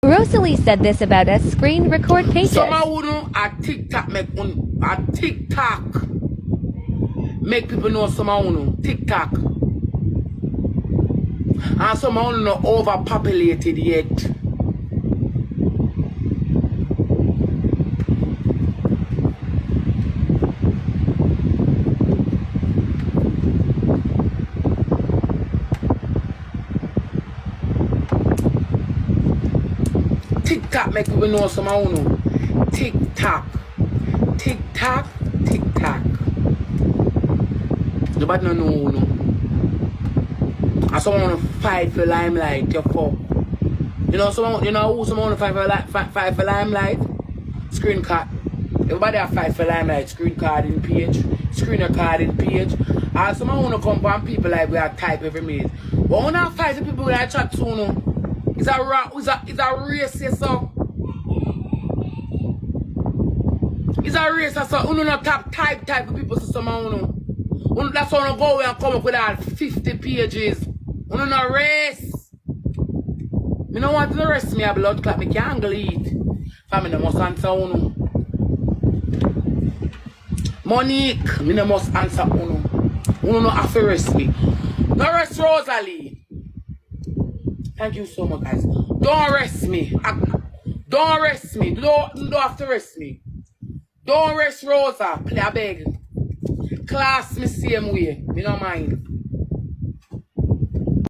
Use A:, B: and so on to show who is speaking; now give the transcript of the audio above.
A: Rosalee said this about us screen record pages.
B: Some of you a TikTok make people know some of you TikTok. And some of you not overpopulated yet. TikTok make people know some of you. TikTok. Nobody no know. And someone wanna fight for limelight, you fuck. You know who someone wanna fight for limelight? Screen card. Everybody have fight for limelight, screen carding page, screen recording page. And someone wanna come from people like we have type every minute. But when I fight the people with that chat soon, it's a racist so. It's a racist so. You know top type of people to someone. That's why I go away and come up with that 50 pages. You know no race. Me no want to arrest me a blood clot, me can't eat. Family no must answer uno. Monique, me no must answer uno. Uno no have to arrest me. No arrest Rosalee. Thank you so much, guys. Don't arrest me. Don't arrest me. Don't have to arrest me. Don't arrest Rosa. Play a beg. Class me same way. Me no mind.